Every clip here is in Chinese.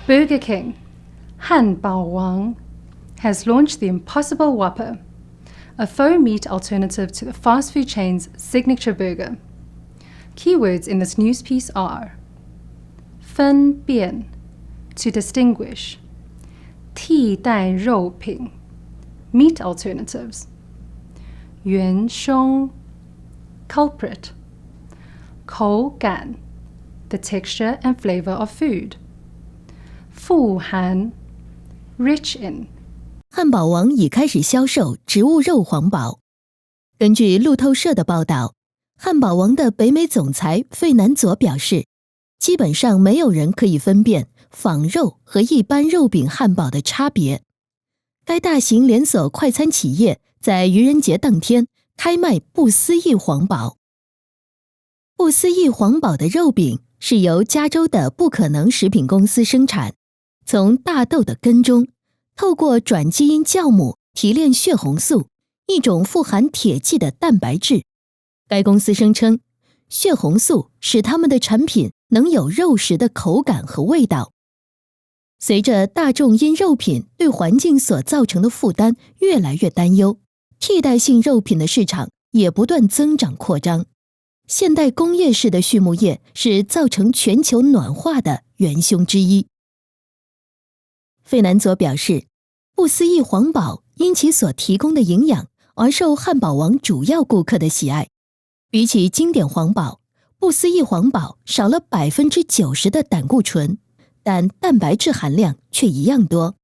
Burger King, 汉堡王, has launched the Impossible Whopper, a faux meat alternative to the fast food chain's signature burger. Keywords in this news piece are 分辨, to distinguish, 替代肉品, meat alternatives, 元凶, culprit, 口感, the texture and flavor of food, 富含, rich in. 汉堡王已开始销售植物肉皇堡。根据路透社的报道，汉堡王的北美总裁费南佐表示，基本上没有人可以分辨仿肉和一般肉饼汉堡的差别。该大型连锁快餐企业在愚人节当天开卖不思议皇堡。不思议皇堡的肉饼是由加州的不可能食品公司生产，从大豆的根中透过转基因酵母提炼血红素，一种富含铁剂的蛋白质。该公司声称，血红素使他们的产品能有肉食的口感和味道。随着大众因肉品对环境所造成的负担越来越担忧，替代性肉品的市场也不断增长扩张。现代工业式的畜牧业是造成全球暖化的元凶之一。费南佐表示，不思议皇堡因其所提供的营养而受汉堡王主要顾客的喜爱。比起经典皇堡，不思议皇堡少了 90% 的胆固醇，但蛋白质含量却一样多。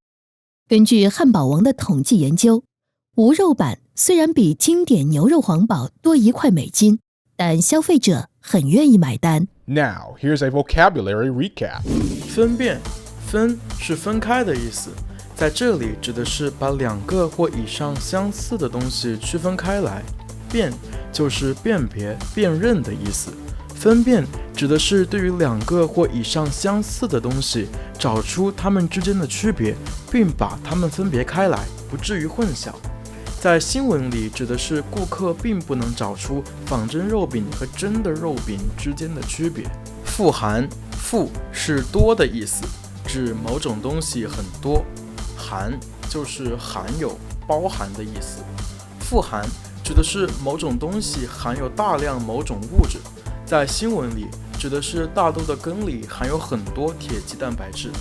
根据汉堡王的统计研究，无肉版虽然比经典牛肉皇堡多1块美金，但消费者很愿意买单。 Now, here's a vocabulary recap. 分辨，分是分开的意思，在这里指的是把2个或以上相似的东西区分开来。辨就是辨别、辨认的意思。分辨指的是对于2个或以上相似的东西，找出它们之间的区别，并把它们分别开来，不至于混淆。在新闻里指的是顾客并不能找出仿真肉饼和真的肉饼之间的区别。富含，富是多的意思，指某种东西很多，含就是含有、包含的意思。富含指的是某种东西含有大量某种物质，在新闻里指的是大豆的根里含有很多铁基蛋白质。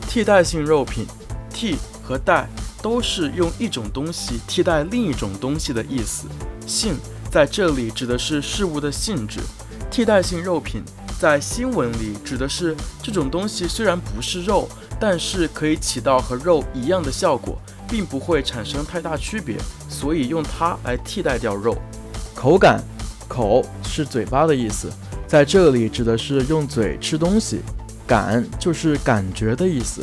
替代性肉品，替和代都是用一种东西替代另一种东西的意思。性在这里指的是事物的性质。替代性肉品在新闻里指的是这种东西虽然不是肉，但是可以起到和肉一样的效果，并不会产生太大区别，所以用它来替代掉肉。口感，口是嘴巴的意思，在这里指的是用嘴吃东西。感就是感觉的意思，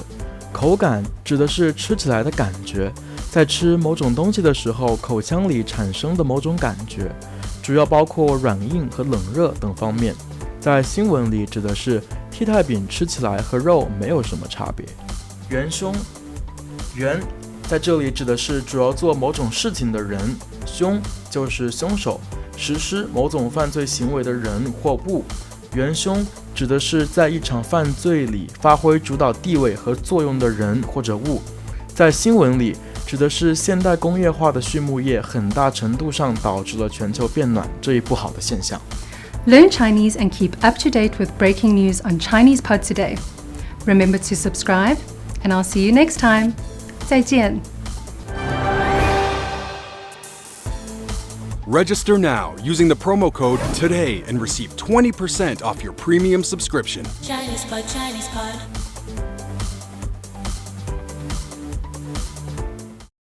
口感指的是吃起来的感觉，在吃某种东西的时候，口腔里产生的某种感觉，主要包括软硬和冷热等方面。在新闻里指的是替代品吃起来和肉没有什么差别。元凶，元在这里指的是主要做某种事情的人，凶就是凶手，实施某种犯罪行为的人或物。元凶指的是在一场犯罪里发挥主导地位和作用的人或者物。在新闻里指的是现代工业化的畜牧业很大程度上导致了全球变暖这一不好的现象。Learn Chinese and keep up to date with breaking news on Chinese Pod Today. Remember to subscribe, and I'll see you next time. 再见. Register now using the promo code TODAY and receive 20% off your premium subscription. Chinese Pod, Chinese Pod.